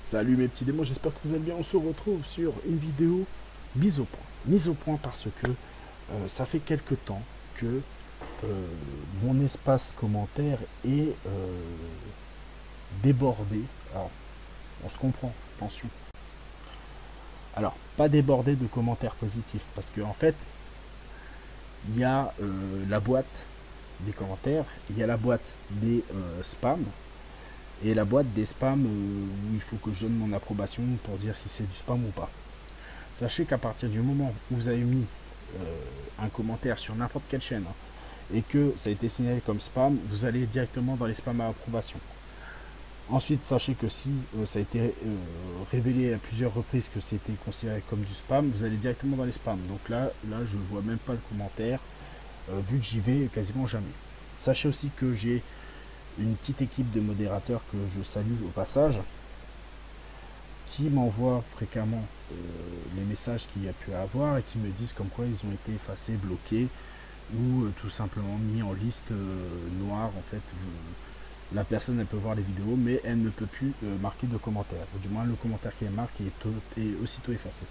Salut mes petits démons, j'espère que vous allez bien. On se retrouve sur une vidéo mise au point. Mise au point parce que ça fait quelque temps que mon espace commentaire est débordé. Alors, on se comprend, attention. Alors, pas débordé de commentaires positifs parce qu'en fait, il y a la boîte des commentaires, il y a la boîte des spams. Et la boîte des spams où il faut que je donne mon approbation pour dire si c'est du spam ou pas. Sachez qu'à partir du moment où vous avez mis un commentaire sur n'importe quelle chaîne et que ça a été signalé comme spam, vous allez directement dans les spams à approbation. Ensuite, sachez que si ça a été révélé à plusieurs reprises que c'était considéré comme du spam, vous allez directement dans les spams. Donc là je ne vois même pas le commentaire, vu que j'y vais quasiment jamais. Sachez aussi que j'ai une petite équipe de modérateurs que je salue au passage, qui m'envoient fréquemment les messages qu'il y a pu avoir et qui me disent comme quoi ils ont été effacés, bloqués ou tout simplement mis en liste noire. En fait, la personne elle peut voir les vidéos mais elle ne peut plus marquer de commentaire, ou du moins le commentaire qui est marqué est aussitôt effacé.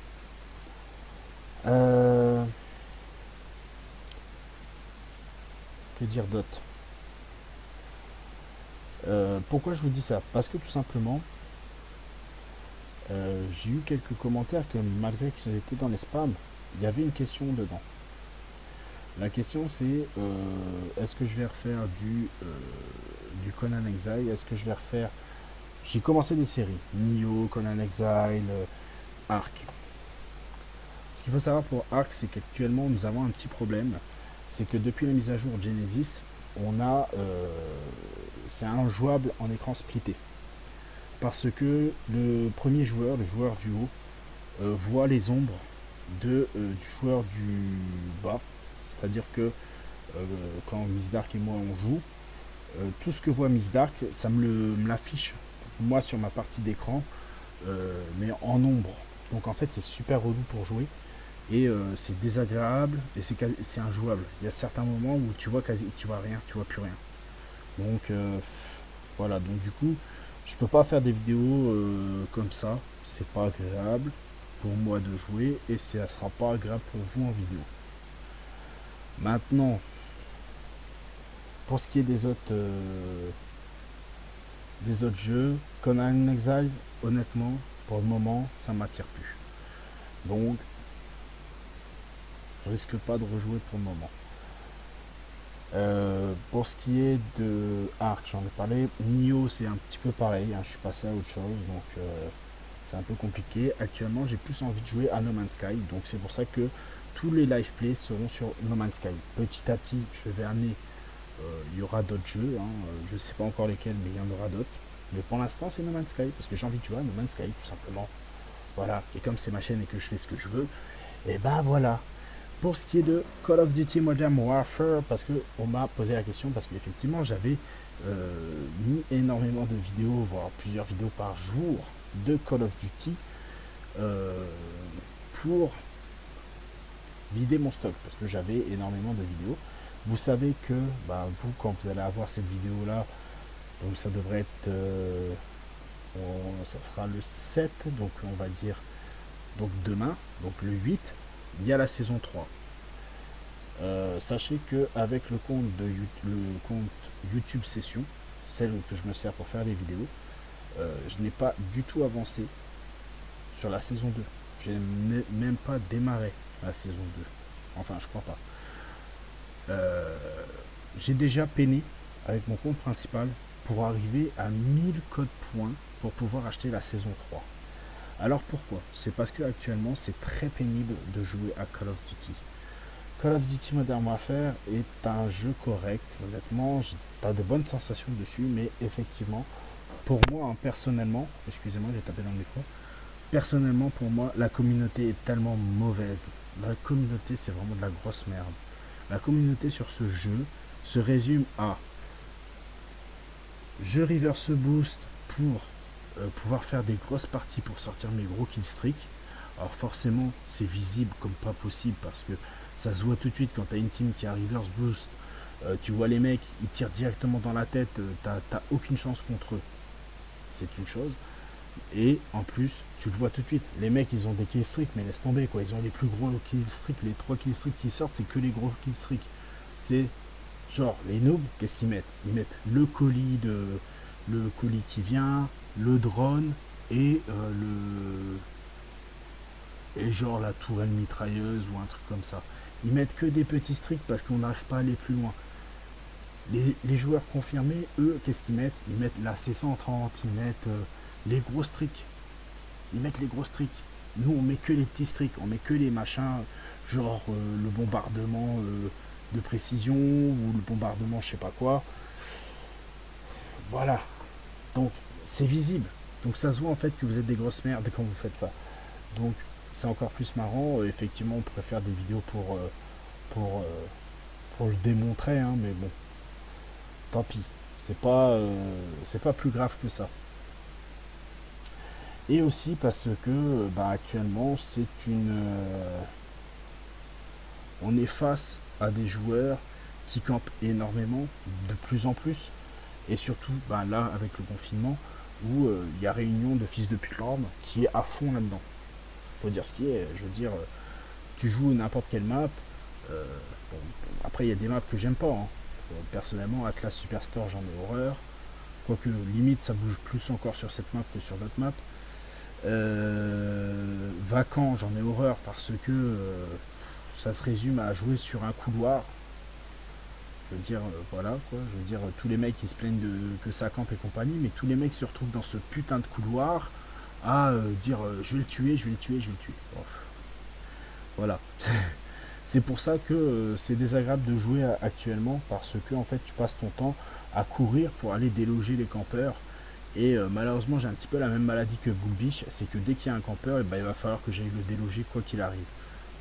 Que dire d'autre? Pourquoi je vous dis ça? Parce que tout simplement, j'ai eu quelques commentaires que malgré qu'ils étaient dans les spams, il y avait une question dedans. La question c'est est-ce que je vais refaire du Conan Exile? Est-ce que je vais refaire... J'ai commencé des séries, Nioh, Conan Exile, Ark. Ce qu'il faut savoir pour Ark, c'est qu'actuellement nous avons un petit problème. C'est que depuis la mise à jour Genesis, on a... c'est injouable en écran splitté. Parce que le premier joueur, le joueur du haut, voit les ombres du joueur du bas. C'est-à-dire que quand Miss Dark et moi on joue, tout ce que voit Miss Dark, ça me l'affiche, moi sur ma partie d'écran, mais en ombre. Donc en fait c'est super relou pour jouer. Et c'est désagréable et c'est injouable. Il y a certains moments où tu vois rien, tu vois plus rien. Donc voilà, donc du coup, je peux pas faire des vidéos comme ça. C'est pas agréable pour moi de jouer et ça sera pas agréable pour vous en vidéo. Maintenant, pour ce qui est des autres jeux, Conan Exile, honnêtement, pour le moment, ça m'attire plus. Donc, je risque pas de rejouer pour le moment. Pour ce qui est de Ark, j'en ai parlé. Nioh, c'est un petit peu pareil, je suis passé à autre chose, donc c'est un peu compliqué. Actuellement, j'ai plus envie de jouer à No Man's Sky, donc c'est pour ça que tous les live plays seront sur No Man's Sky. Petit à petit, je vais amener, il y aura d'autres jeux, je ne sais pas encore lesquels, mais il y en aura d'autres. Mais pour l'instant, c'est No Man's Sky, parce que j'ai envie de jouer à No Man's Sky, tout simplement. Voilà, et comme c'est ma chaîne et que je fais ce que je veux, et ben voilà. Pour ce qui est de Call of Duty Modern Warfare, parce qu'on m'a posé la question, parce qu'effectivement j'avais mis énormément de vidéos, voire plusieurs vidéos par jour de Call of Duty pour vider mon stock, parce que j'avais énormément de vidéos. Vous savez que vous, quand vous allez avoir cette vidéo là, donc ça devrait être ça sera le 7, donc on va dire donc demain, donc le 8, il y a la saison 3. Sachez que avec le compte YouTube Session, celle que je me sers pour faire les vidéos, je n'ai pas du tout avancé sur la saison 2. J'ai même pas démarré la saison 2. Enfin, je crois pas. J'ai déjà peiné avec mon compte principal pour arriver à 1000 codes points pour pouvoir acheter la saison 3. Alors pourquoi? C'est parce que actuellement c'est très pénible de jouer à Call of Duty. Call of Duty Modern Warfare est un jeu correct, honnêtement, t'as de bonnes sensations dessus, mais effectivement, pour moi, personnellement, excusez-moi, j'ai tapé dans le micro, personnellement, pour moi, la communauté est tellement mauvaise. La communauté, c'est vraiment de la grosse merde. La communauté sur ce jeu se résume à je reverse boost pour pouvoir faire des grosses parties pour sortir mes gros killstreaks. Alors forcément c'est visible comme pas possible parce que ça se voit tout de suite quand tu as une team qui a reverse boost Tu vois les mecs, ils tirent directement dans la tête, t'as aucune chance contre eux. C'est une chose. Et en plus, tu le vois tout de suite, les mecs ils ont des killstreaks, mais laisse tomber quoi, ils ont les plus gros killstreaks, les 3 killstreaks qui sortent, c'est que les gros killstreaks. C'est genre les noobs, qu'est-ce qu'ils mettent? Ils mettent le colis qui vient, le drone et genre la tourelle mitrailleuse ou un truc comme ça. Ils mettent que des petits streaks parce qu'on n'arrive pas à aller plus loin. Les joueurs confirmés, eux, qu'est-ce qu'ils mettent? Ils mettent la C130, ils mettent les gros streaks. Ils mettent les gros streaks. Nous, on met que les petits streaks, on met que les machins, genre le bombardement de précision ou le bombardement je sais pas quoi. Voilà. Donc, c'est visible. Donc, ça se voit en fait que vous êtes des grosses merdes quand vous faites ça. Donc, c'est encore plus marrant. Effectivement, on pourrait faire des vidéos pour, le démontrer, hein, mais bon, tant pis. C'est pas plus grave que ça. Et aussi parce que actuellement on est face à des joueurs qui campent énormément, de plus en plus, et surtout là avec le confinement où il y a réunion de fils de pute qui est à fond là-dedans. Faut dire ce qui est, je veux dire, tu joues n'importe quelle map, bon, après il y a des maps que j'aime pas, hein. Personnellement Atlas Superstore j'en ai horreur, quoique limite ça bouge plus encore sur cette map que sur d'autres maps. Vacant j'en ai horreur parce que ça se résume à jouer sur un couloir. Je veux dire, voilà quoi, je veux dire, tous les mecs qui se plaignent que ça campe et compagnie, mais tous les mecs se retrouvent dans ce putain de couloir à dire je vais le tuer, je vais le tuer, je vais le tuer. Bref. Voilà. C'est pour ça que c'est désagréable de jouer actuellement, parce que en fait tu passes ton temps à courir pour aller déloger les campeurs. Et malheureusement j'ai un petit peu la même maladie que Bullbish, c'est que dès qu'il y a un campeur, il va falloir que j'aille le déloger quoi qu'il arrive.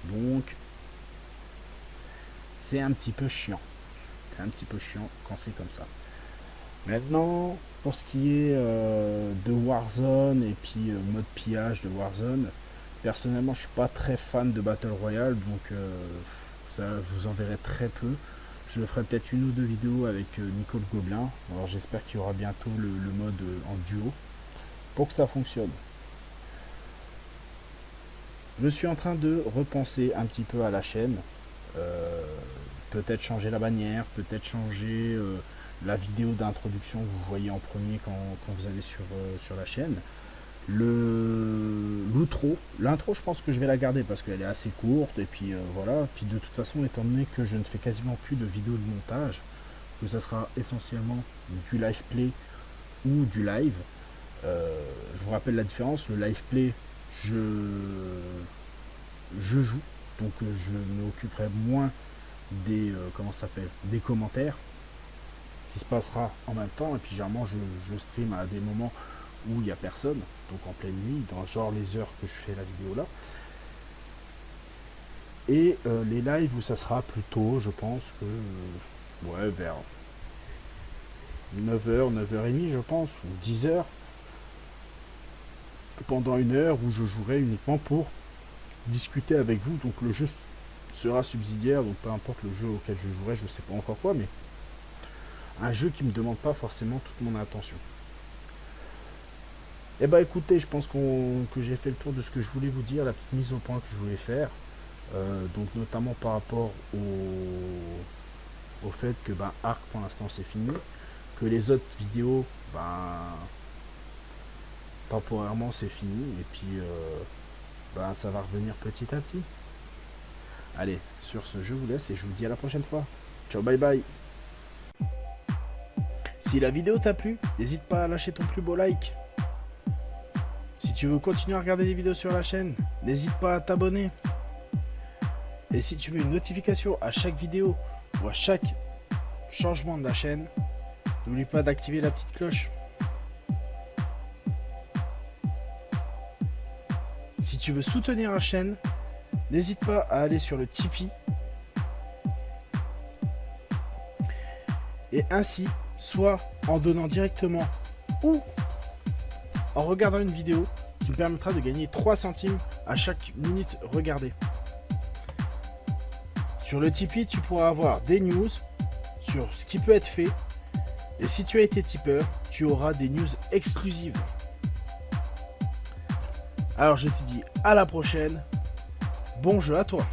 Donc c'est un petit peu chiant. C'est un petit peu chiant quand c'est comme ça. Maintenant, pour ce qui est de Warzone et puis mode pillage de Warzone, personnellement je suis pas très fan de Battle Royale, donc ça vous en verrez très peu. Je ferai peut-être une ou deux vidéos avec Nicole Gobelin. Alors j'espère qu'il y aura bientôt le mode en duo pour que ça fonctionne. Je suis en train de repenser un petit peu à la chaîne. Peut-être changer la bannière, peut-être changer la vidéo d'introduction que vous voyez en premier quand vous allez sur la chaîne. L'intro je pense que je vais la garder parce qu'elle est assez courte et puis voilà. Puis de toute façon, étant donné que je ne fais quasiment plus de vidéos de montage, que ça sera essentiellement du live play ou du live, je vous rappelle la différence. Le live play, je joue, donc je m'occuperai moins des des commentaires qui se passera en même temps, et puis généralement je stream à des moments où il n'y a personne, donc en pleine nuit, dans genre les heures que je fais la vidéo là. Et les lives où ça sera plus tôt, je pense que ouais, vers 9h, 9h30 je pense, ou 10h, pendant une heure où je jouerai uniquement pour discuter avec vous. Donc le jeu sera subsidiaire, donc peu importe le jeu auquel je jouerai, je sais pas encore quoi, mais un jeu qui me demande pas forcément toute mon attention. Et écoutez, je pense que j'ai fait le tour de ce que je voulais vous dire, la petite mise au point que je voulais faire, donc notamment par rapport au fait que Ark pour l'instant c'est fini, que les autres vidéos temporairement c'est fini, et puis ça va revenir petit à petit. Allez, sur ce je vous laisse et je vous dis à la prochaine fois. Ciao, bye bye. Si la vidéo t'a plu, n'hésite pas à lâcher ton plus beau like. Si tu veux continuer à regarder des vidéos sur la chaîne, n'hésite pas à t'abonner. Et si tu veux une notification à chaque vidéo ou à chaque changement de la chaîne, n'oublie pas d'activer la petite cloche. Si tu veux soutenir la chaîne, n'hésite pas à aller sur le Tipeee. Et ainsi, soit en donnant directement ou en regardant une vidéo qui me permettra de gagner 3 centimes à chaque minute regardée. Sur le Tipeee, tu pourras avoir des news, sur ce qui peut être fait. Et si tu as été tipeur, tu auras des news exclusives. Alors je te dis à la prochaine. Bon jeu à toi.